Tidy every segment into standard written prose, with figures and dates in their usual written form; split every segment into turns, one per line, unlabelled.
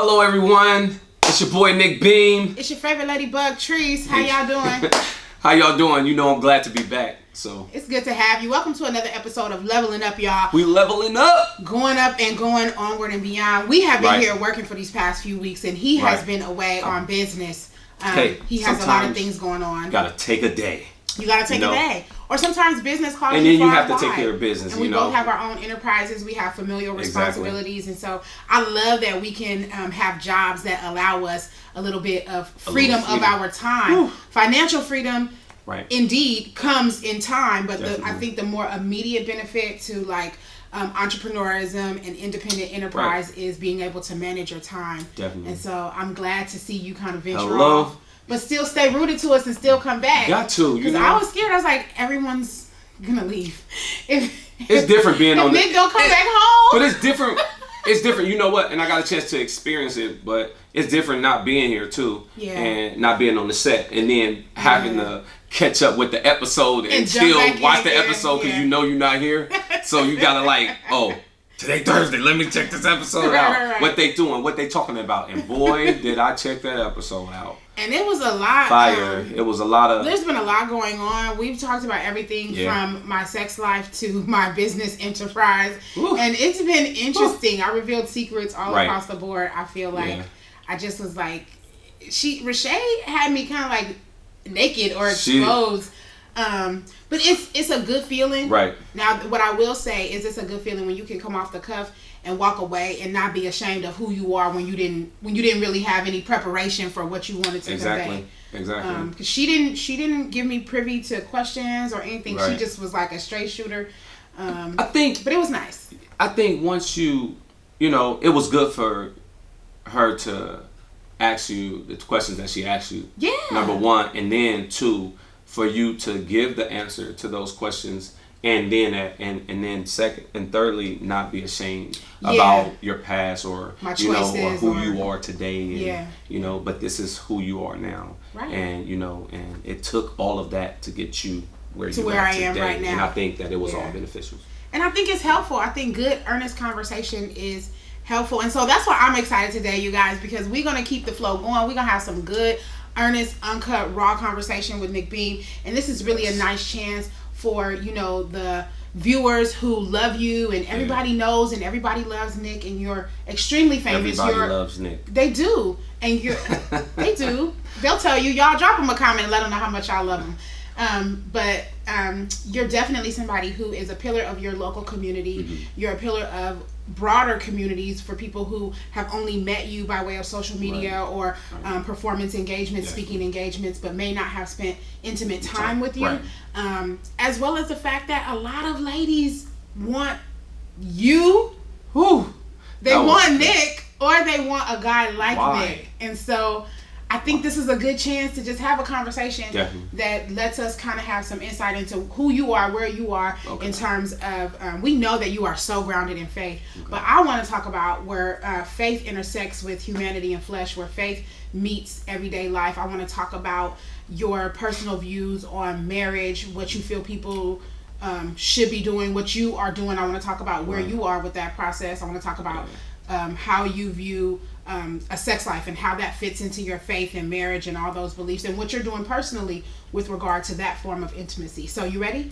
Hello, everyone. It's your boy Nick Beam.
It's your favorite ladybug, Trees. How y'all doing?
How y'all doing? You know I'm glad to be back. So
it's good to have you. Welcome to another episode of Leveling Up, y'all.
We leveling up.
Going up and going onward and beyond. We have been here working for these past few weeks, and he has been away on business. He has a lot of things going on.
Gotta take a day.
You gotta take a day. Or sometimes business calls
and then you have to take care of business.
And we both have our own enterprises. We have familial responsibilities. And so I love that we can have jobs that allow us a little bit of freedom of our time. Whew. Financial freedom, indeed, comes in time. But I think the more immediate benefit to entrepreneurism and independent enterprise is being able to manage your time.
Definitely.
And so I'm glad to see you kind of venture off. But still stay rooted to us and still come back.
Got to,
because I was scared. I was like, everyone's gonna leave.
It's different being on.
Nick don't come back home.
But it's different. It's different. You know what? And I got a chance to experience it. But it's different not being here too, and not being on the set, and then having to catch up with the episode and still watch the episode because you know you're not here. So you gotta today Thursday, let me check this episode out. Right. What they doing, what they talking about. And boy, did I check that episode out.
And it was a lot.
Fire. It was a lot of...
There's been a lot going on. We've talked about everything from my sex life to my business enterprise. Ooh. And it's been interesting. Ooh. I revealed secrets all across the board. I feel like I just was like... Rashay had me kind of like naked or exposed. But it's a good feeling. Right. Now, what I will say is it's a good feeling when you can come off the cuff and walk away and not be ashamed of who you are when you didn't really have any preparation for what you wanted to convey. Exactly. Because she didn't give me privy to questions or anything. Right. She just was like a straight shooter. But it was nice.
I think once it was good for her to ask you the questions that she asked you. Yeah. Number one, and then two, for you to give the answer to those questions, and then second and thirdly, not be ashamed about your past or or who you are today. And, but this is who you are now. Right. And and it took all of that to get you where I am right now. And I think that it was all beneficial.
And I think it's helpful. I think good, earnest conversation is helpful. And so that's why I'm excited today, you guys, because we're gonna keep the flow going. We're gonna have some good, earnest, uncut, raw conversation with Nick Beam. And this is really a nice chance for, the viewers who love you, and everybody knows and everybody loves Nick, and you're extremely famous.
Everybody loves Nick.
They do. And they do. They'll tell you. Y'all drop them a comment and let them know how much y'all love them. But you're definitely somebody who is a pillar of your local community. Mm-hmm. You're a pillar of broader communities for people who have only met you by way of social media or performance engagements, speaking engagements, but may not have spent intimate time with you. Right. As well as the fact that a lot of ladies want you. They want Nick, or they want a guy like Nick. And so I think this is a good chance to just have a conversation that lets us kind of have some insight into who you are, where you are in terms of, we know that you are so grounded in faith, but I want to talk about where faith intersects with humanity and flesh, where faith meets everyday life. I want to talk about your personal views on marriage, what you feel people should be doing, what you are doing. I want to talk about where you are with that process. I want to talk about how you view a sex life and how that fits into your faith and marriage and all those beliefs, and what you're doing personally with regard to that form of intimacy. So you ready?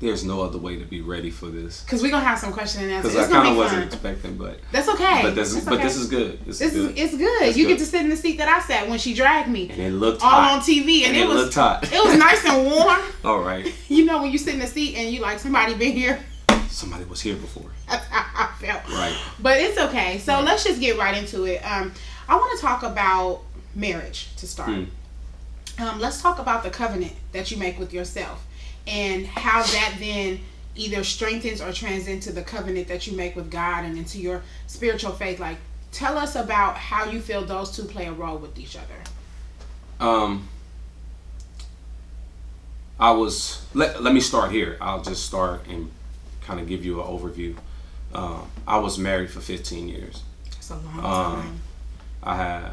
There's no other way to be ready for this.
Because we're going to have some question and answer.
Because I kind of wasn't expecting, but...
That's okay.
But this is good.
It's good. You get to sit in the seat that I sat when she dragged me.
And it looked
all
hot.
On TV. And it
looked hot.
It was nice and warm.
All right.
When you sit in the seat and you like, somebody been here.
Somebody was here before.
That's how I felt.
Right.
But it's okay. So let's just get right into it. I want to talk about marriage to start. Let's talk about the covenant that you make with yourself and how that then either strengthens or transcends into the covenant that you make with God and into your spiritual faith. Like, tell us about how you feel those two play a role with each other.
Let me start here. I'll just start and kind of give you an overview. I was married for 15 years.
That's a long time.
I had,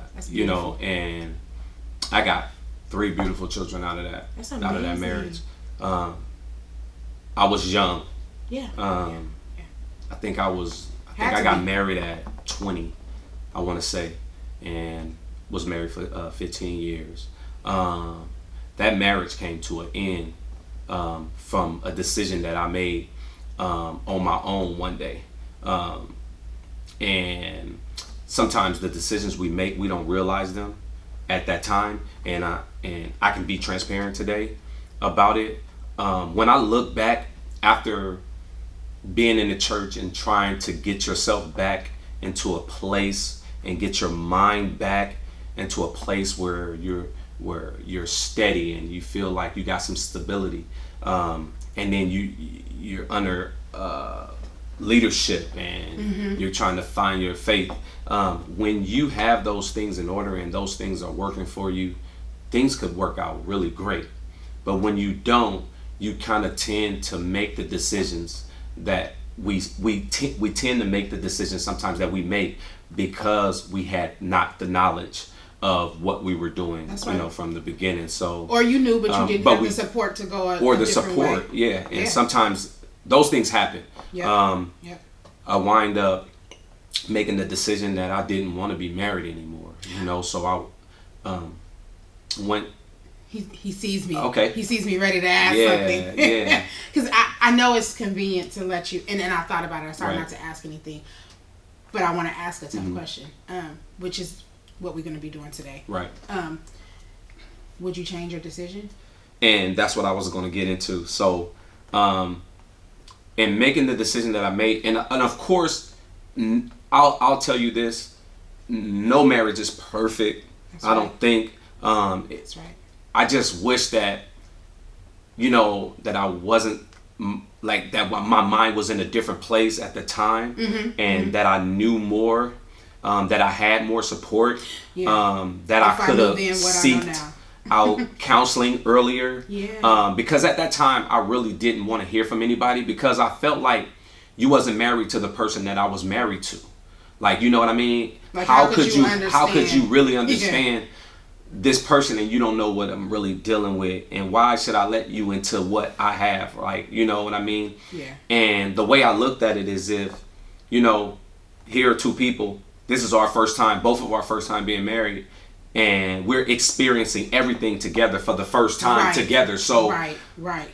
and I got 3 beautiful children out of that.
That's amazing.
Out of that marriage. I was young.
Yeah.
I think I got married at 20. I want to say, and was married for 15 years. That marriage came to an end from a decision that I made on my own one day. And sometimes the decisions we make, we don't realize them at that time. And I can be transparent today about it. When I look back after being in the church and trying to get yourself back into a place and get your mind back into a place where you're steady and you feel like you got some stability, and then you're under leadership and you're trying to find your faith. When you have those things in order and those things are working for you, things could work out really great. But when you don't, you kind of tend to make the decisions that we tend to make the decisions sometimes that we make because we had not the knowledge of what we were doing. That's right. From the beginning. So, or
you knew, but you didn't have the support to go
or the support way. Yeah. And sometimes those things happen. I wind up making the decision that I didn't want to be married anymore. So I went.
He sees me.
Okay.
He sees me ready to ask something.
Yeah.
Because I know it's convenient to let you, and I thought about it. I started not to ask anything, but I want to ask a tough question, which is what we're going to be doing today.
Right.
Would you change your decision?
And that's what I was going to get into. So, in making the decision that I made, and of course, I'll tell you this: no marriage is perfect. That's I don't think.
That's right.
I just wish that, that I wasn't like that. My mind was in a different place at the time, and that I knew more, that I had more support, that I could have sought out counseling earlier. Because at that time I really didn't want to hear from anybody because I felt like you wasn't married to the person that I was married to. Like, you know what I mean?
Like, how could you
really understand this person and you don't know what I'm really dealing with, and why should I let you into what I have? Like, you know what I mean?
Yeah.
And the way I looked at it is if, here are two people, this is our first time, both of our first time being married, and we're experiencing everything together for the first time together. So,
right.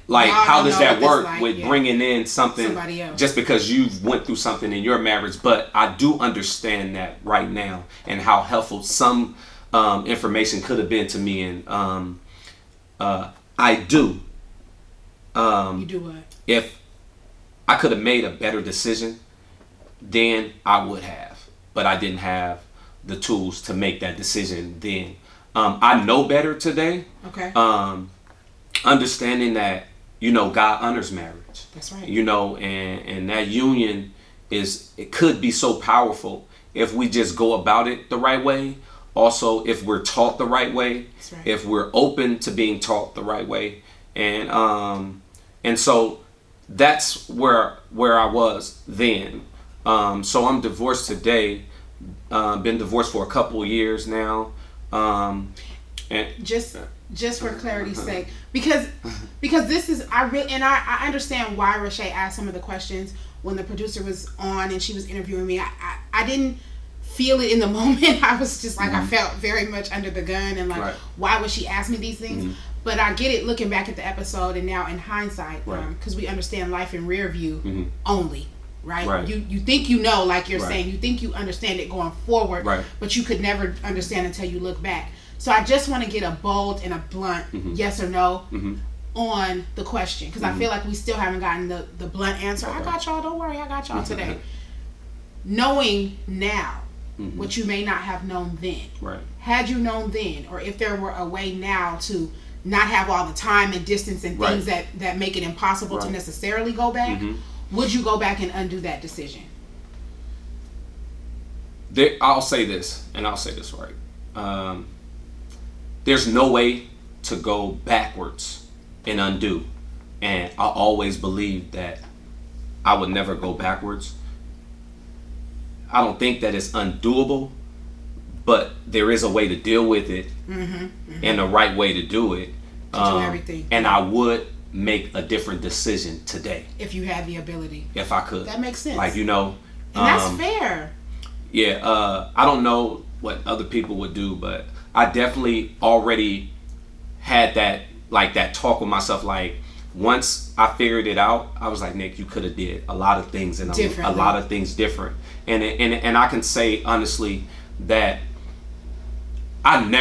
Like, how does that work with bringing in something just because you've went through something in your marriage? But I do understand that right now and how helpful some information could have been to me, and I do.
You do what?
If I could have made a better decision, then I would have, but I didn't have the tools to make that decision then. I know better today.
Okay.
Understanding that God honors marriage.
That's right.
And that union it could be so powerful if we just go about it the right way. Also, if we're taught the right way, if we're open to being taught the right way, and so that's where I was then. So I'm divorced today. Been divorced for a couple of years now. And
just for clarity's sake, because this is I understand why Rashay asked some of the questions when the producer was on and she was interviewing me. I didn't feel it in the moment. I was just like, I felt very much under the gun and like, why would she ask me these things? But I get it looking back at the episode and now in hindsight, because we understand life in rear view only, right? You think like you're saying, you think you understand it going forward, but you could never understand until you look back. So I just want to get a bold and a blunt yes or no on the question, because I feel like we still haven't gotten the blunt answer. I got y'all, don't worry, I got y'all today. Knowing now what you may not have known then. Had you known then, or if there were a way now to not have all the time and distance and things that make it impossible to necessarily go back, would you go back and undo that decision?
I'll say this, and I'll say this right. There's no way to go backwards and undo. And I always believed that I would never go backwards. I don't think that it's undoable, but there is a way to deal with it and the right way to do it.
To do everything.
And I would make a different decision today.
If you had the ability.
If I could.
That makes sense.
Like,
And that's fair.
Yeah, I don't know what other people would do, but I definitely already had that, like, that talk with myself. Like, once I figured it out, I was like, Nick, you could have did a lot of things, and a lot of things different. And I can say honestly that I would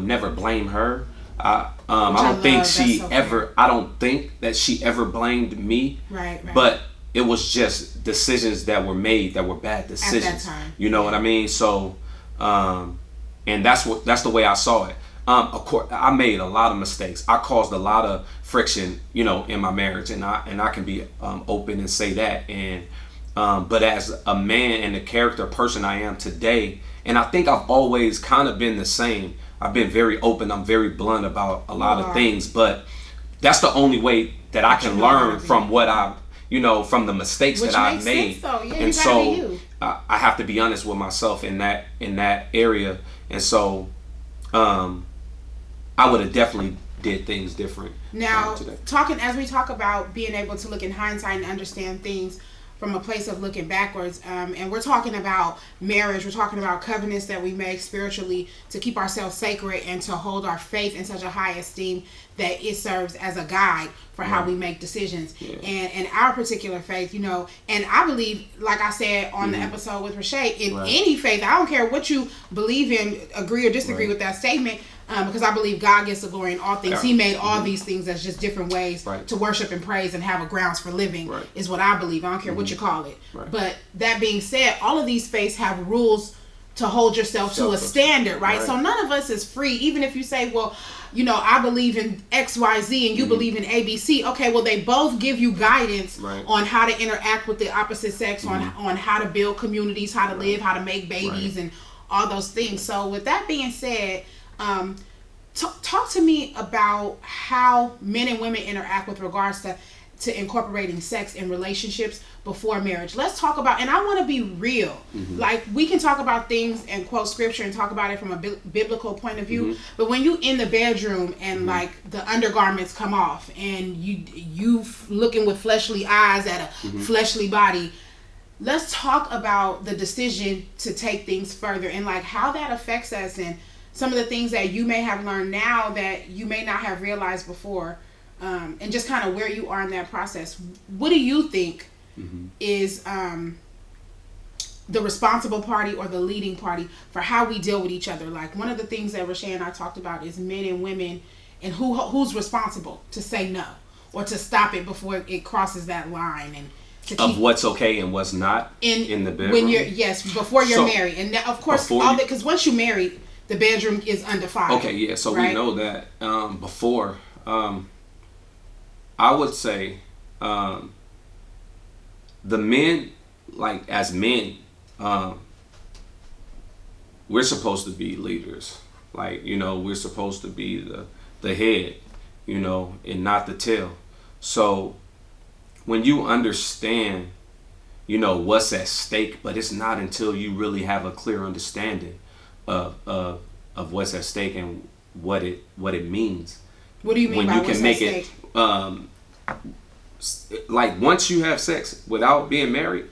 never blame her. I don't think she ever. I don't think that she ever blamed me.
Right.
But it was just decisions that were made that were bad decisions.
At that time.
You know what I mean? So, and that's the way I saw it. Of course, I made a lot of mistakes. I caused a lot of friction, you know, in my marriage, and I can be open and say that. And but as a man and the character person I am today, and I think I've always kind of been the same. I've been very open. I'm very blunt about a lot of things, but that's the only way that I can learn from what I've, you know, from the mistakes that I've made. And so I have to be honest with myself in that area. And so I would have definitely did things different.
Now, as we talk about being able to look in hindsight and understand things from a place of looking backwards, and we're talking about marriage, we're talking about covenants that we make spiritually to keep ourselves sacred and to hold our faith in such a high esteem that it serves as a guide for how we make decisions. And our particular faith, you know, and I believe, like I said on the episode with Rashay, in any faith, I don't care what you believe in, agree or disagree with that statement, because I believe God gets the glory in all things. He made all these things as just different ways to worship and praise and have a grounds for living, is what I believe. I don't care what you call it. But that being said, all of these faiths have rules to hold yourself to a standard, right? So none of us is free, even if you say, well, you know, I believe in XYZ and you believe in ABC. Okay, well, they both give you guidance on how to interact with the opposite sex, on how to build communities, how to live, how to make babies, and all those things. So with that being said, talk to me about how men and women interact with regards to incorporating sex in relationships before marriage. Let's talk about, and I want to be real. Like, we can talk about things and quote scripture and talk about it from a biblical point of view, but when you in the bedroom and like the undergarments come off and you looking with fleshly eyes at a fleshly body, let's talk about the decision to take things further and like how that affects us and some of the things that you may have learned now that you may not have realized before. And just kind of where you are in that process. What do you think is the responsible party or the leading party for how we deal with each other? Like, one of the things that Rashay and I talked about is men and women and who's responsible to say no or to stop it before it crosses that line, and to keep
of what's okay and what's not in the bedroom.
When before you're married, and of course because once you're married, the bedroom is undefiled.
Okay, yeah. So we know that before. I would say the men, like as men, we're supposed to be leaders. Like, you know, we're supposed to be the head, you know, and not the tail. So when you understand, you know, what's at stake, but it's not until you really have a clear understanding of what's at stake and what it means.
What do you mean
when
by
you
what's
can make
at stake?
Like, once you have sex without being married,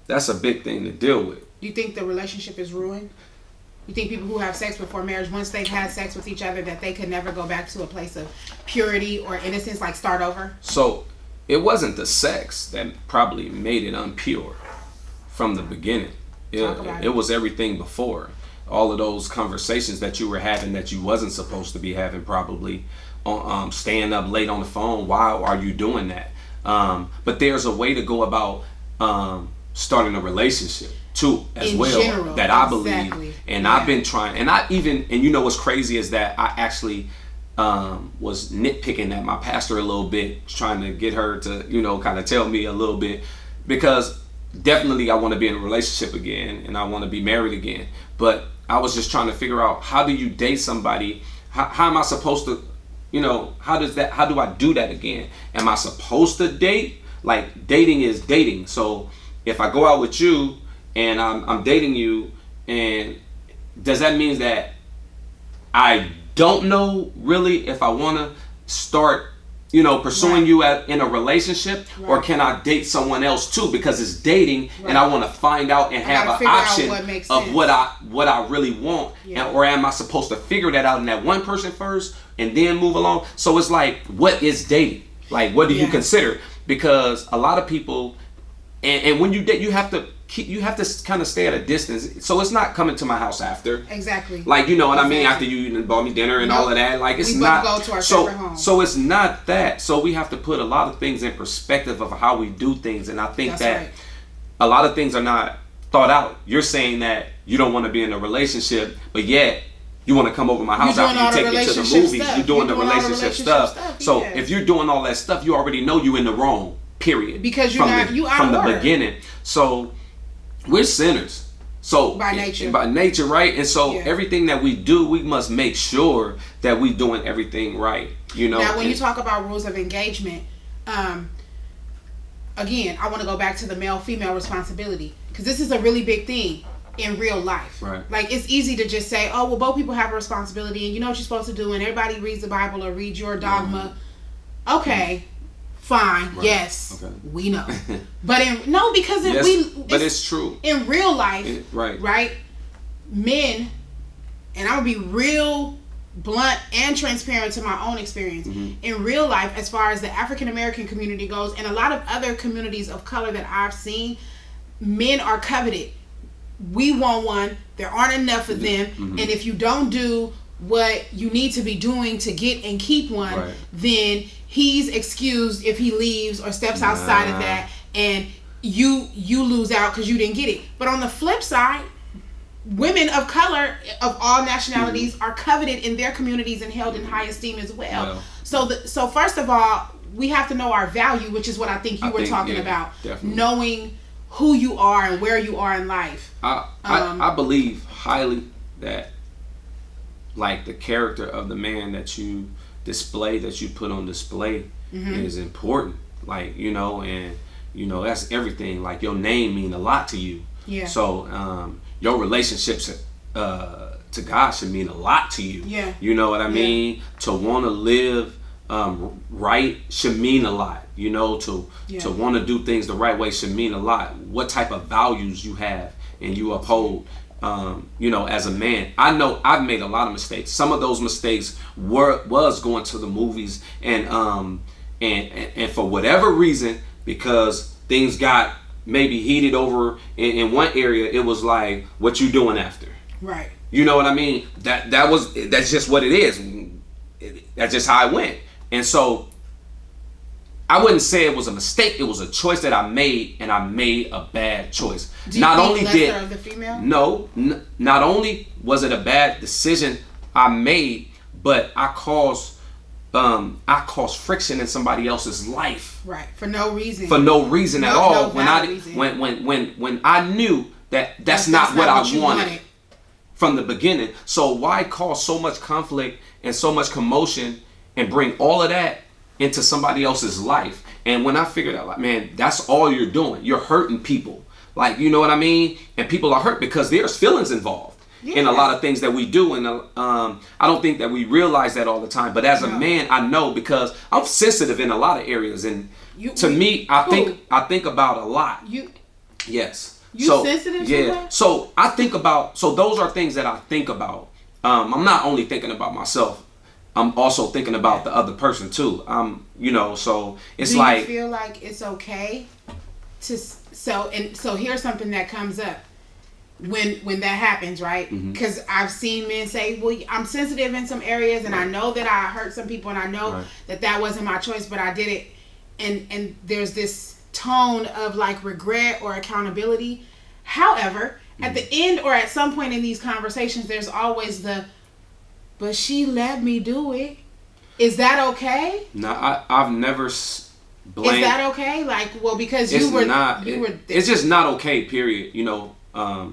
that's a big thing to deal with.
You think the relationship is ruined? You think people who have sex before marriage, once they've had sex with each other, that they could never go back to a place of purity or innocence, like start over?
So it wasn't the sex that probably made it unpure from the beginning. It was everything before. All of those conversations that you were having that you wasn't supposed to be having, probably staying up late on the phone. Why are you doing that? But there's a way to go about starting a relationship too, as well, general, that I believe. And I've been trying, and you know what's crazy is that I actually was nitpicking at my pastor a little bit, trying to get her to, you know, kind of tell me a little bit, because definitely I want to be in a relationship again and I want to be married again. But I was just trying to figure out, how do you date somebody? How am I supposed to, you know, how do I do that again? Am I supposed to date? Like, dating is dating. So if I go out with you and I'm dating you, and does that mean that I don't know really if I want to start pursuing you in a relationship, or can I date someone else too, because it's dating, and I want to find out and have an option of what I really want, or am I supposed to figure that out in that one person first and then move along? So it's like, what is dating? Like, what do you consider? Because a lot of people, and when you date, you have to kind of stay at a distance. So it's not coming to my house after.
Exactly.
Like, you know what I mean? After you bought me dinner and all of that. Like, it's not.
Go to our separate homes.
So it's not that. So we have to put a lot of things in perspective of how we do things. And I think a lot of things are not thought out. You're saying that you don't want to be in a relationship, but yet you want to come over my house after you take me to the movies. You're doing the relationship stuff. So if you're doing all that stuff, you already know you're in the wrong. Period.
Because from
the beginning. So we're sinners. So
by
nature, right? And so everything that we do, we must make sure that we're doing everything right.
Now, when you talk about rules of engagement, again, I want to go back to the male-female responsibility, because this is a really big thing in real life.
Right.
Like, it's easy to just say, oh, well, both people have a responsibility, and you know what you're supposed to do, and everybody reads the Bible or reads your dogma. Okay. Fine. Right. Yes. Okay. We know. But because
it's true.
In real life, right? Men, and I'm gonna be real blunt and transparent to my own experience. In real life, as far as the African American community goes, and a lot of other communities of color that I've seen, men are coveted. We want one. There aren't enough of them, and if you don't do what you need to be doing to get and keep one, then he's excused if he leaves or steps outside of that, and you lose out because you didn't get it. But on the flip side, women of color of all nationalities are coveted in their communities and held in high esteem as well. So first of all, we have to know our value, which is what I think you were talking about. Definitely. Knowing who you are and where you are in life.
I believe highly that, like, the character of the man that you display, that you put on display, is important. Like, and that's everything. Like, your name mean a lot to you. Yeah. So your relationships to God should mean a lot to you. Yeah. You know what I mean? To want to live right should mean a lot. To want to do things the right way should mean a lot. What type of values you have and you uphold. As a man, I know I've made a lot of mistakes. Some of those mistakes was going to the movies, and for whatever reason, because things got maybe heated over in one area, it was like, what you doing after? Right. You know what I mean? That's just what it is. That's just how it went. And so I wouldn't say it was a mistake. It was a choice that I made, and I made a bad choice.
Do you think lesser of the female?
No, not only was it a bad decision I made, but I caused friction in somebody else's life.
Right, for no reason.
For no reason at all. When I knew that's not what I wanted from the beginning. So why cause so much conflict and so much commotion and bring all of that into somebody else's life? And when I figured out, like, man, that's all you're doing. You're hurting people. Like, you know what I mean? And people are hurt because there's feelings involved in a lot of things that we do. And I don't think that we realize that all the time. But as a man, I know, because I'm sensitive in a lot of areas. And I think about a lot. Yes.
You sensitive?
Yeah. So I think about, so those are things that I think about. I'm not only thinking about myself. I'm also thinking about the other person too. So it's like.
Do you feel like it's okay to so here's something that comes up when that happens, right? Because I've seen men say, well, I'm sensitive in some areas, and I know that I hurt some people, and I know that wasn't my choice, but I did it, and there's this tone of like regret or accountability. However, at the end or at some point in these conversations, there's always but she let me do it. Is that okay?
No, I've never blamed.
Is that okay? Like, well, because
it's just not okay, period.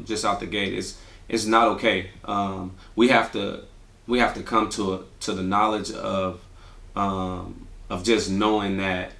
Just out the gate, it's not okay. We have to come to the knowledge of just knowing that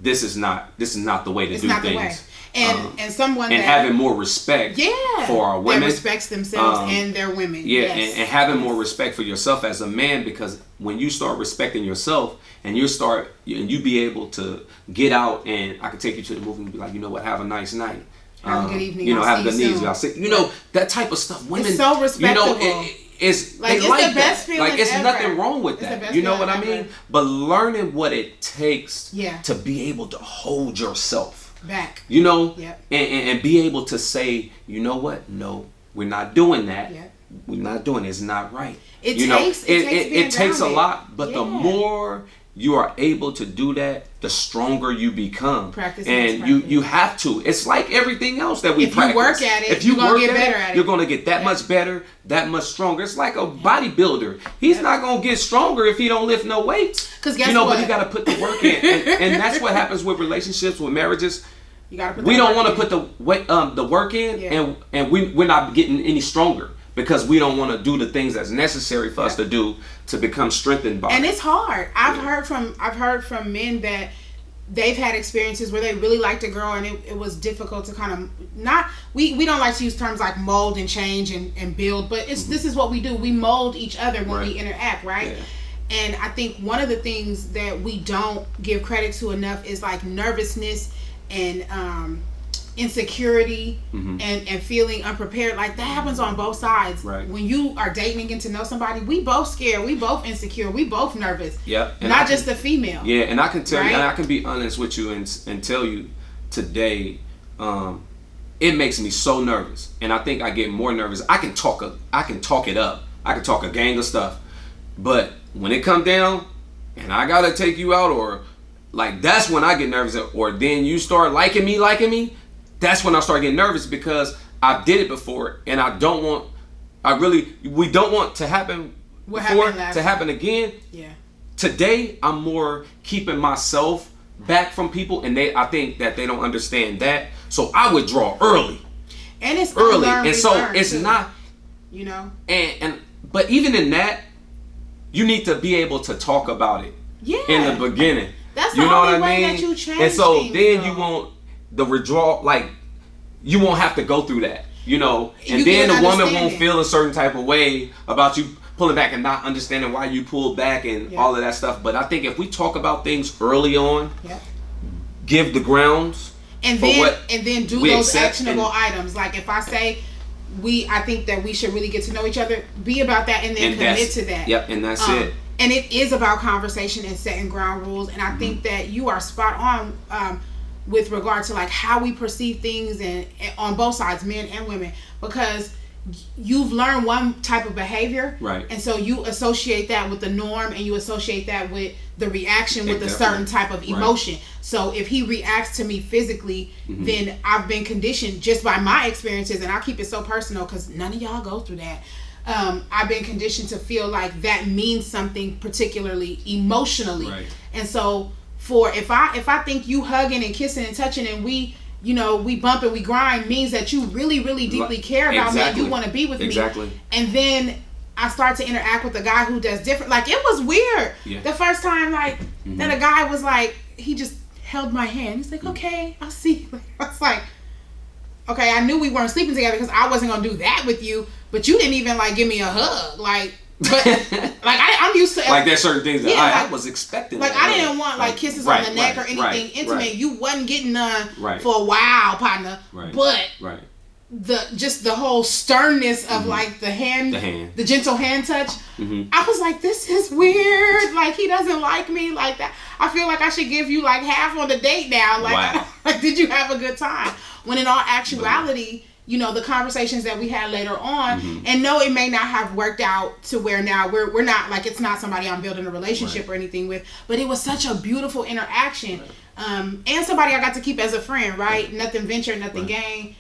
this is not the way to do
not
things.
The way. And someone
and
that,
having more respect for our women,
that respects themselves and their women.
Yeah, yes. and having more respect for yourself as a man, because when you start respecting yourself and you be able to get out, and I could take you to the movie and be like, you know what, have a nice night.
Have a good evening.
You know, have a good evening. I'll say, you know, that type of stuff. Women,
it's so respectable.
You know, it's
like,
they
it's
like
the best
that.
Feeling
like it's
ever.
Nothing wrong with that. You know what I mean? But learning what it takes to be able to hold yourself
back.
You know, and be able to say, you know what? No, we're not doing that. We're not doing it. It's not right. It takes a lot, but the more you are able to do that, the stronger you become.
Practice
and you have to. It's like everything else that we practice.
If you work at it, you're going to get better at it.
You're going to get that much better, that much stronger. It's like a bodybuilder. He's not going to get stronger if he don't lift no weights.
Because guess what?
But you got to put the work in. And that's what happens with relationships, with marriages.
You gotta put
we don't want to put the work in, and we're not getting any stronger because we don't want to do the things that's necessary for us to do to become strengthened by.
And it's hard. I've heard from men that they've had experiences where they really liked a girl and it was difficult to kind of not. We don't like to use terms like mold and change and build, but this is what we do. We mold each other when we interact, right? Yeah. And I think one of the things that we don't give credit to enough is like nervousness and insecurity and feeling unprepared. Like that happens on both sides.
Right.
When you are dating and getting to know somebody, we both scared, we both insecure, we both nervous.
Yeah.
Not just the female.
Yeah, and I can tell you, and I can be honest with you and tell you today, it makes me so nervous. And I think I get more nervous. I can talk it up. I can talk a gang of stuff. But when it comes down and I gotta take you out, or like, that's when I get nervous. Or then you start liking me, that's when I start getting nervous, because I did it before and we don't want to happen to happen again.
Yeah.
Today I'm more keeping myself back from people, and I think that they don't understand that. So I withdraw early.
And it's
early. And so it's too. Not,
you know.
But even in that, you need to be able to talk about it in the beginning.
That's the only way that you change.
And so then you won't the withdrawal, like you won't have to go through that, you know. And then the woman won't feel a certain type of way about you pulling back and not understanding why you pulled back and all of that stuff. But I think if we talk about things early on, give the grounds,
and then do those actionable items. Like if I say I think that we should really get to know each other, be about that and then commit to that.
Yep, and that's it.
And it is about conversation and setting ground rules. And I think that you are spot on with regard to like how we perceive things and on both sides, men and women, because you've learned one type of behavior,
right?
And so you associate that with the norm, and you associate that with the reaction with a certain type of emotion. Right. So if he reacts to me physically, then I've been conditioned just by my experiences, and I keep it so personal because none of y'all go through that. I've been conditioned to feel like that means something particularly emotionally,
right.
And so if I think you hugging and kissing and touching and we bump and we grind means that you really, really deeply care about me and you want to be with me. And then I start to interact with a guy who does different. Like, it was weird the first time, like, that a guy was like, he just held my hand. He's like, okay, I'll see. I was like, okay, I knew we weren't sleeping together because I wasn't going to do that with you, but you didn't even, like, give me a hug. Like, but, like, I'm used to...
Like, there's certain things that I was expecting.
Like, I didn't want, like, kisses on the neck or anything intimate.
Right.
You wasn't getting none for a while, partner.
Right.
But...
Right.
the whole sternness of like the gentle hand touch, I was like, this is weird. Like, he doesn't like me like that. I feel like I should give you like half on the date now. Like, like, did you have a good time? When in all actuality, the conversations that we had later on, and no, it may not have worked out to where now we're not, like, it's not somebody I'm building a relationship or anything with, but it was such a beautiful interaction, and somebody I got to keep as a friend, right? Nothing venture, nothing gain.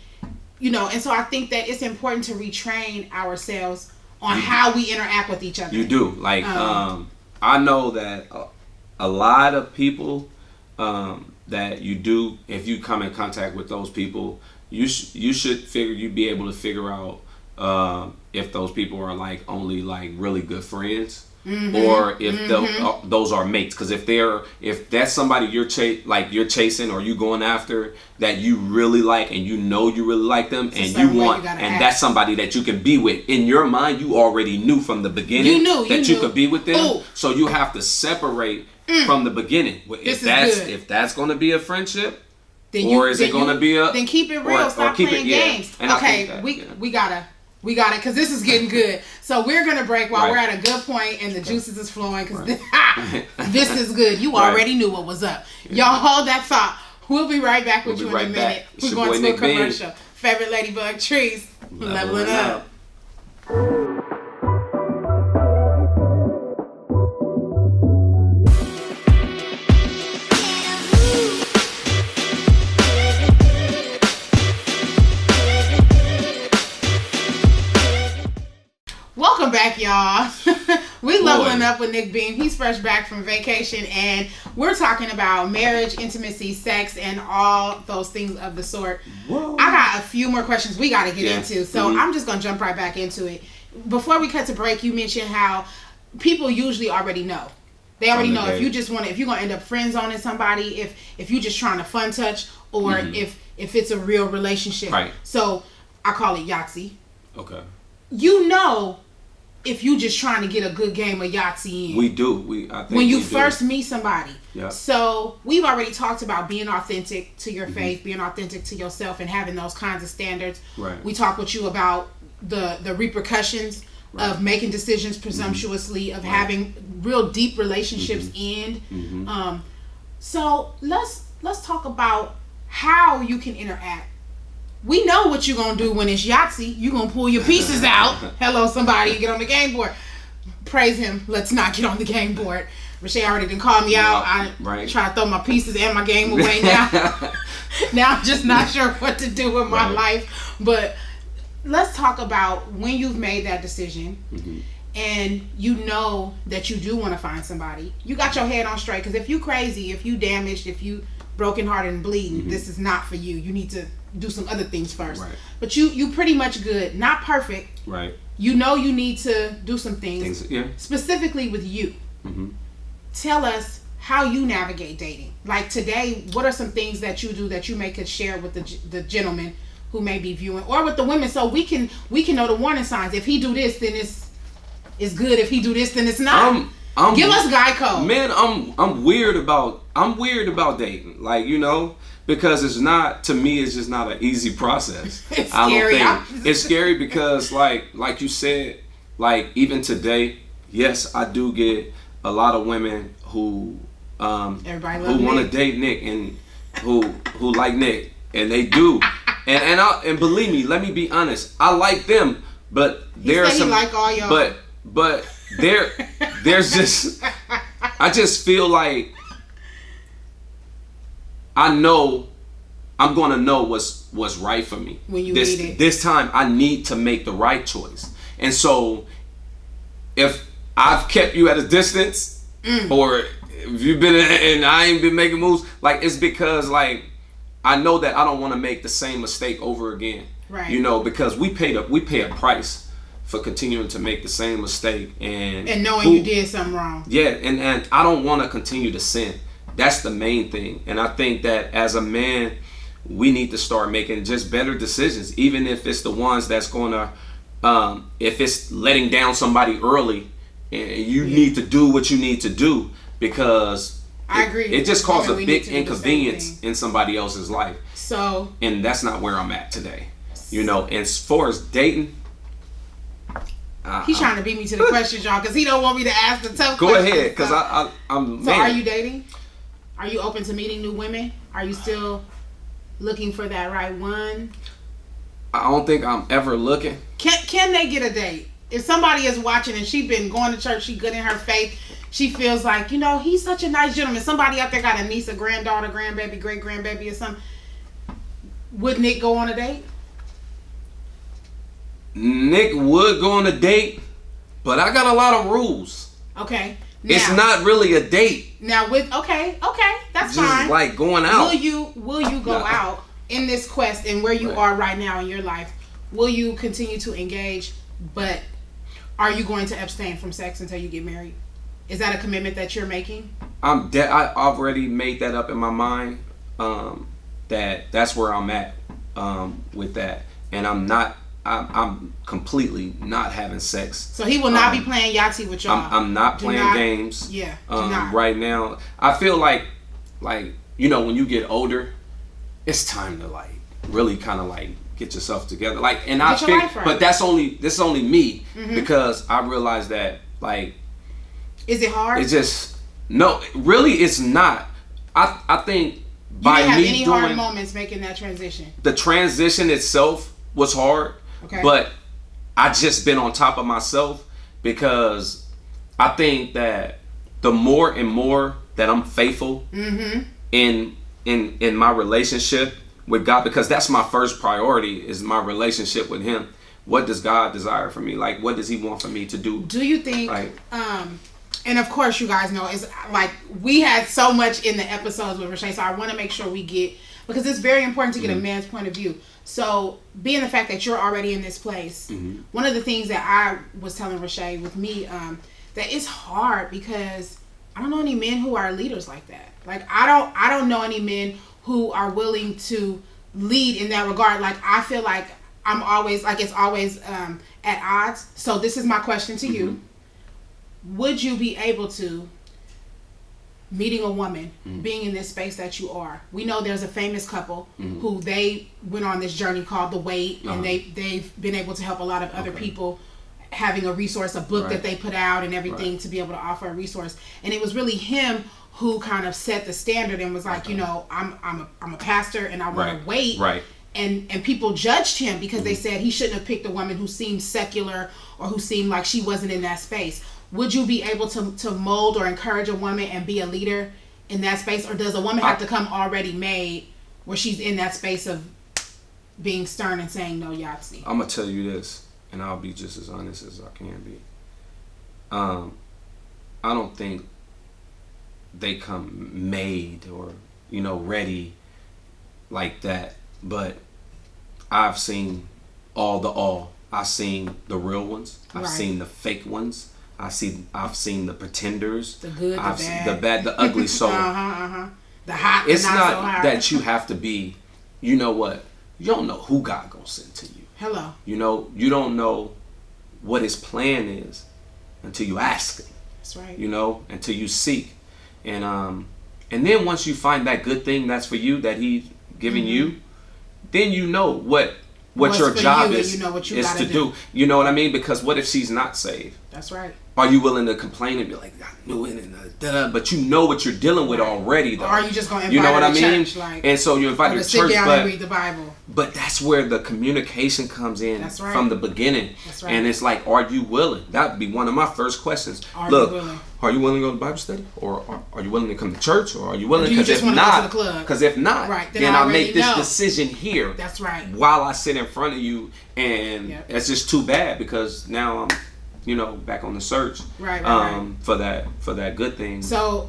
And so I think that it's important to retrain ourselves on how we interact with each other.
You do. Like, I know that a lot of people that you do, if you come in contact with those people, you'd be able to figure out if those people are like only like really good friends, or if those are mates. Because if that's somebody you're chasing or you going after that you really like and you know you really like them and you want, and that's somebody that you can be with. In your mind, you already knew from the beginning that you could be with them. Ooh. So you have to separate from the beginning. If that's going to be a friendship, is it going to be a?
Then keep it real. Stop playing games. And okay, we gotta, because this is getting good. So we're gonna break while we're at a good point and the juices is flowing. Because this is good. You already knew what was up. Y'all hold that thought. We'll be right back with you in a minute. We're going to a commercial. Favorite Ladybug Trees, leveling up. Welcome back, y'all. We leveling up with Nick Beam. He's fresh back from vacation, and we're talking about marriage, intimacy, sex, and all those things of the sort. Whoa. I got a few more questions we got to get into, so I'm just going to jump right back into it. Before we cut to break, you mentioned how people usually already know. They already know if you're going to end up friend zoning somebody, if you're just trying to fun touch, or if it's a real relationship. Right. So I call it Yahtzee. Okay. You know, if you just trying to get a good game of Yahtzee in.
We do. When
you first meet somebody. Yeah. So we've already talked about being authentic to your faith, being authentic to yourself, and having those kinds of standards. Right. We talked with you about the repercussions of making decisions presumptuously, of having real deep relationships end. So let's talk about how you can interact. We know what you're going to do when it's Yahtzee. You're going to pull your pieces out. Hello, somebody. Get on the game board. Praise him. Let's not get on the game board. Rashay already didn't call me out. I try to throw my pieces and my game away now. Now I'm just not sure what to do with my life. But let's talk about when you've made that decision and you know that you do want to find somebody. You got your head on straight. Because if you crazy, if you damaged, if you brokenhearted and bleeding, this is not for you. You need to do some other things first. Right. But you pretty much good. Not perfect. Right. You know you need to do some things specifically with you. Tell us how you navigate dating. Like today, what are some things that you do that you may could share with the gentleman who may be viewing, or with the women, so we can know the warning signs. If he do this, then it's good. If he do this, then it's not. Give us guy code. Man,
I'm weird about dating. Like, you know, because it's just not an easy process.
It's scary.
It's scary because like you said, like even today, yes, I do get a lot of women who want to date Nick and who like Nick, and they do. and believe me, let me be honest, I like them, but there's some like all y'all. But there's just, I just feel like I know I'm gonna know what's right for me.
When you need it.
This time I need to make the right choice. And so if I've kept you at a distance or if you've been and I ain't been making moves, like it's because like I know that I don't want to make the same mistake over again. Right. You know, because we pay a price for continuing to make the same mistake and
knowing you did something wrong.
Yeah, and I don't want to continue to sin. That's the main thing. And I think that as a man, we need to start making just better decisions, even if it's the ones that's going to, if it's letting down somebody early, and you need to do what you need to do, because
I agree.
It just causes a big inconvenience in somebody else's life.
So,
and that's not where I'm at today. You know, and as far as dating,
he's trying to beat me to the questions, y'all, because he don't want me to ask the tough questions.
Go ahead, because I'm.
So, are you dating? Are you open to meeting new women? Are you still looking for that right one?
I don't think I'm ever looking.
Can they get a date? If somebody is watching and she been going to church, she good in her faith, she feels like, you know, he's such a nice gentleman. Somebody out there got a niece, a granddaughter, grandbaby, great grandbaby, or something. Would Nick go on a date?
Nick would go on a date, but I got a lot of rules.
Okay. Now,
it's not really a date.
Now okay, that's
just
fine.
Like going out.
Will you go out in this quest and where you are right now in your life? Will you continue to engage? But are you going to abstain from sex until you get married? Is that a commitment that you're making?
I already made that up in my mind. That's where I'm at with that, and I'm completely not having sex.
So he will not be playing Yahtzee with y'all.
I'm not playing games.
Yeah.
Right now, I feel like when you get older, it's time to like really kind of like get yourself together. Like, and I think, but this is only me because I realize that like.
Is it hard?
It's just no. Really, it's not. I think by
you didn't have
me
any
doing
hard moments making that transition.
The transition itself was hard, but I just been on top of myself because I think that the more and more that I'm faithful in my relationship with God, because that's my first priority is my relationship with Him. What does God desire for me? Like, what does He want for me to do?
Do you think? And of course, you guys know, it's like we had so much in the episodes with Rashay, so I want to make sure we get, because it's very important to get a man's point of view. So, being the fact that you're already in this place, one of the things that I was telling Rashay with me, that it's hard because I don't know any men who are leaders like that. Like, I don't know any men who are willing to lead in that regard. Like, I feel like I'm always, like, it's always at odds. So, this is my question to you. Would you be able to, meeting a woman, being in this space that you are? We know there's a famous couple who they went on this journey called The Wait, and they've been able to help a lot of other people having a resource, a book that they put out and everything to be able to offer a resource. And it was really him who kind of set the standard and was like, I'm a pastor and I want to wait. And people judged him because they said he shouldn't have picked a woman who seemed secular or who seemed like she wasn't in that space. Would you be able to mold or encourage a woman and be a leader in that space? Or does a woman have to come already made where she's in that space of being stern and saying no Yahtzee?
I'm going to tell you this, and I'll be just as honest as I can be. I don't think they come made or, ready like that. But I've seen all. I've seen the real ones. I've seen the fake ones. I've seen the pretenders.
The good,
the bad, the ugly. So
The hot.
It's
not
not
so hot.
that you have to be. You know what? You don't know who God gonna send to you.
Hello.
You don't know what His plan is until you ask Him.
That's right.
Until you seek, and then once you find that good thing that's for you that He's giving you, then what your job is to do. You know what I mean? Because what if she's not saved?
That's right.
Are you willing to complain and be like, I knew it, and but you know what you're dealing with already, though.
Or are you just going to invite her to church? Like,
and so you invite her to church,
sit down and read the Bible.
But that's where the communication comes in from the beginning.
That's right.
And it's like, are you willing? That would be one of my first questions. Are you willing to go to Bible study? Or are you willing to come to church? Or are you willing? Because if not, then I'll make this decision here.
That's right.
While I sit in front of you, and it's just too bad because now I'm, back on the search.
Right.
For that good thing.
So,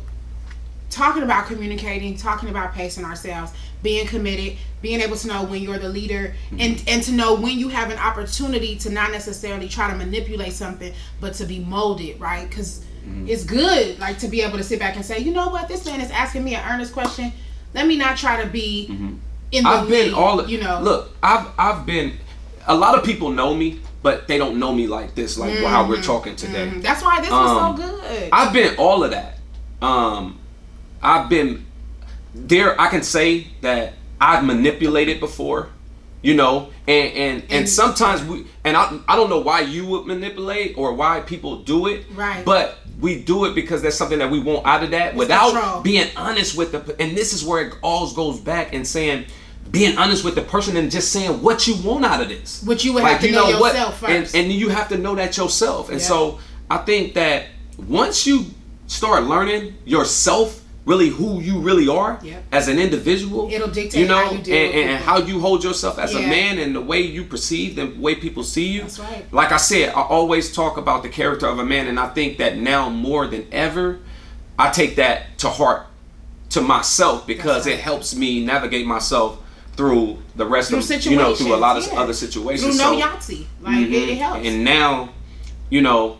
talking about communicating, talking about pacing ourselves, being committed, being able to know when you're the leader, and to know when you have an opportunity to not necessarily try to manipulate something, but to be molded, right? Because it's good, like, to be able to sit back and say, you know what, this man is asking me an earnest question. Let me not try to be in the lead,
Look, I've been. A lot of people know me, but they don't know me like this, like how we're talking today.
That's why this was so good.
I've been all of that. I've been there. I can say that I've manipulated before, and sometimes I don't know why you would manipulate or why people do it,
right?
But we do it because there's something that we want out of that without being honest with and this is where it all goes back and saying, being honest with the person and just saying what you want out of this.
What you would have to know yourself first.
And you have to know that yourself. And so I think that once you start learning yourself, really who you really are as an individual,
it'll dictate how you deal
and how you hold yourself as a man and the way you perceive, the way people see you.
That's right.
Like I said, I always talk about the character of a man, and I think that now more than ever, I take that to heart to myself because it helps me navigate myself through the rest of, through a lot of other situations.
Through no Yahtzee. Like, it helps.
And now, you know,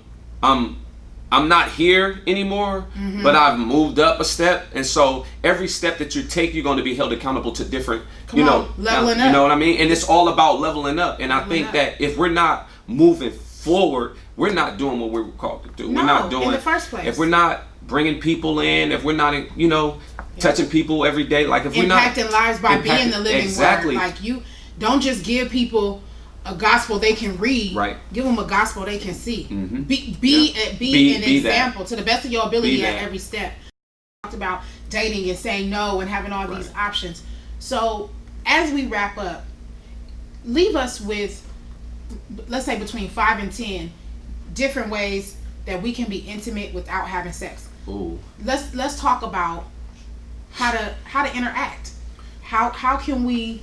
I'm not here anymore, but I've moved up a step, and so every step that you take, you're going to be held accountable to different,
leveling up.
You know what I mean? And it's all about leveling up. And I think that if we're not moving forward, we're not doing what we're called to do.
No,
we're not doing
in the first place.
If we're not bringing people in, if we're not, touching people every day, like if we're not
impacting lives by being the living
exactly.
word. Like, you don't just give people a gospel they can read.
Right.
Give them a gospel they can see.
Mm-hmm.
Be an example
that.
to the best of your ability at every step. Talked about dating and saying no and having all these options. So as we wrap up, leave us with, let's say, between 5 and 10 different ways that we can be intimate without having sex.
Ooh.
Let's talk about how to interact. How can we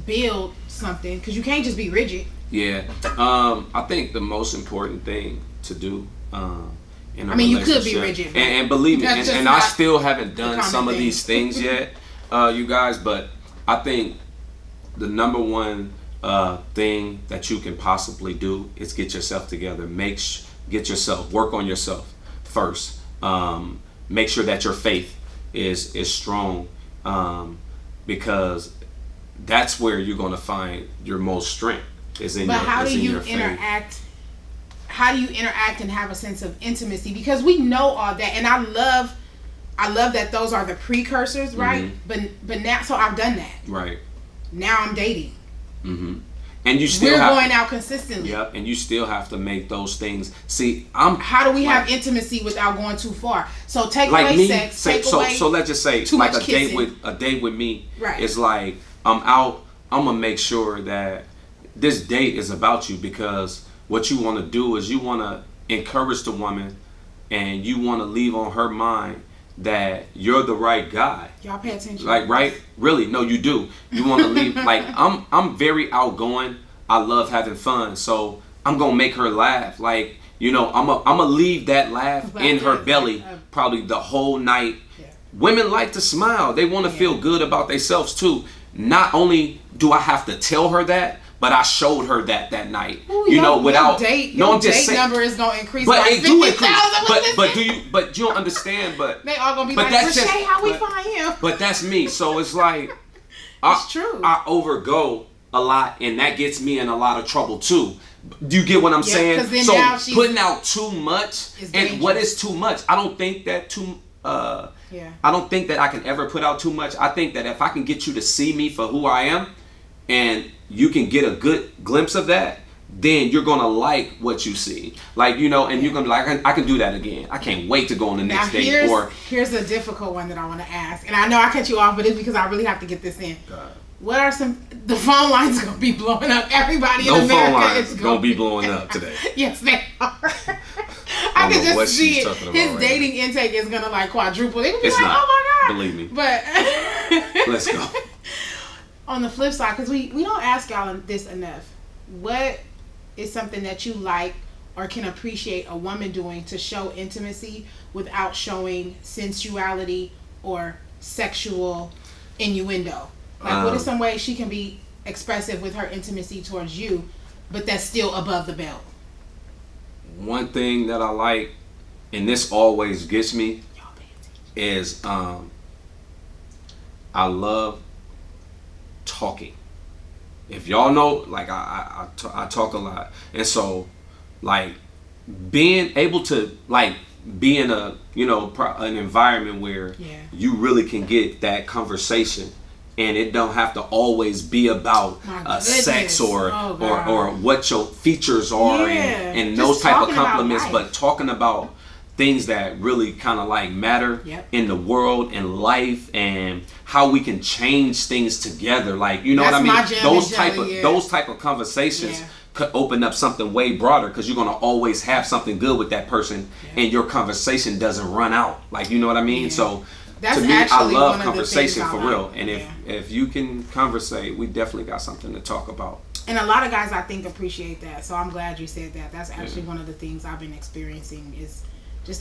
build something, because you can't just be rigid.
I think the most important thing to do in a relationship,
you could be rigid,
and believe me, and I still haven't done some of
thing.
these things yet, you guys, but I think the number one thing that you can possibly do is get yourself together. Work on yourself first. Make sure that your faith is strong, because that's where you're going to find your most strength.
How do you interact? How do you interact and have a sense of intimacy? Because we know all that, and I love that those are the precursors, right?
Mm-hmm.
But now, so I've done that.
Right.
Now I'm dating.
Mm-hmm. And you still
going out consistently.
Yep. And you still have to make those things. See, how
do we have intimacy without going too far? So take
like
away
me,
sex.
So let's just say like a date with me.
Right.
It's like I'm out. I'm gonna make sure that this date is about you, because what you want to do is you want to encourage the woman, and you want to leave on her mind that you're the right guy.
Y'all pay attention.
Like, right? Really? No, you do. You want to leave. Like, I'm very outgoing. I love having fun. So I'm gonna make her laugh. Like, I'm gonna leave that laugh in her belly probably the whole night. Yeah. Women like to smile. They want to feel good about themselves too. Not only do I have to tell her that, but I showed her that night. Ooh, without
date,
no, I'm
just
just
saying, number is gonna increase. But it do increase.
But you don't understand. But
they all gonna be like, Rashay, how we find him?
But that's me. So it's like,
it's true.
I overgo a lot, and that gets me in a lot of trouble too. Do you get what I'm saying?
Then
so putting out too much, and
dangerous.
What is too much? I don't think that I don't think that I can ever put out too much. I think that if I can get you to see me for who I am, and you can get a good glimpse of that, then you're gonna like what you see. Like, you're gonna be like, I can do that again. I can't wait to go on the next date.
Here's a difficult one that I want to ask, and I know I cut you off, but it's because I really have to get this in. What are the phone lines gonna be blowing up? Everybody in America
phone lines
is
gonna be blowing up today.
Yes, they are. I can just see it. His dating intake is gonna like quadruple. They would be oh my God.
Believe me.
But
let's go.
On the flip side, because we don't ask y'all this enough, what is something that you like or can appreciate a woman doing to show intimacy without showing sensuality or sexual innuendo? Like, what is some way she can be expressive with her intimacy towards you, but that's still above the belt?
One thing that I like, and this always gets me, is I love talking. If y'all know, like, I talk a lot, and so, like, being able to, like, be in a an environment where you really can get that conversation, and it don't have to always be about sex or what your features are and those type of compliments, but talking about things that really kind of like matter in the world and life, and how we can change things together. Like, you know what I mean? Those type of conversations could open up something way broader, because you're gonna always have something good with that person, and your conversation doesn't run out. Like, you know what I mean? So
that's
to me, I love
one
conversation for real.
Like.
And if you can conversate, we definitely got something to talk about.
And a lot of guys, I think, appreciate that. So I'm glad you said that. That's actually one of the things I've been experiencing is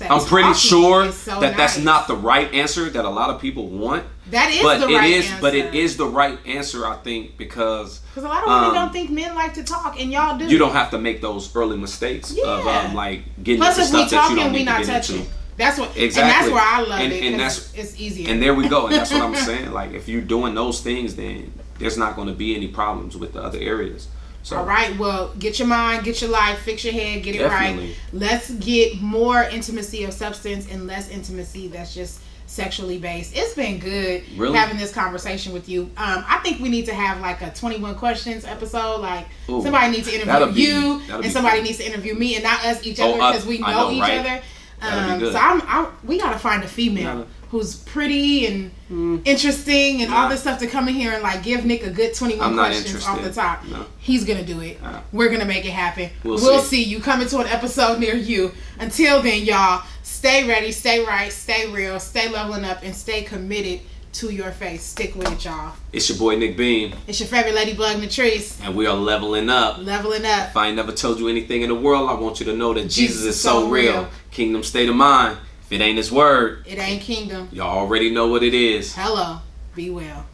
I'm pretty sure
so
that that's not the right answer that a lot of people want.
That is the right answer.
But it is the right answer, I think, because
a lot of women don't think men like to talk, and y'all do.
You don't have to make those early mistakes of like getting into stuff that you don't need to get into.
That's what
exactly,
and that's where I love it.
And that's
it's easier.
And there we go. And that's what I'm saying. Like if you're doing those things, then there's not going to be any problems with the other areas. So,
all right, well, get your mind, get your life, fix your head, get it right. Let's get more intimacy of substance and less intimacy that's just sexually based. It's been good having this conversation with you. I think we need to have like a 21 questions episode. Like somebody needs to interview you, and somebody needs to interview me, and not us each other because we know each other. So we gotta find a female who's pretty and interesting and all this stuff to come in here and like give Nick a good 21 questions off the top. No. He's gonna do it. We're gonna make it happen. We'll see. You coming to an episode near you. Until then, y'all, stay ready, stay right, stay real, stay leveling up, and stay committed to your face. Stick with it, y'all.
It's your boy Nick Beam.
It's your favorite ladybug Natrice.
And we are leveling up.
Leveling up.
If I ain't never told you anything in the world, I want you to know that Jesus is so real. Kingdom state of mind. If it ain't his word,
it ain't kingdom.
Y'all already know what it is.
Hello. Be well.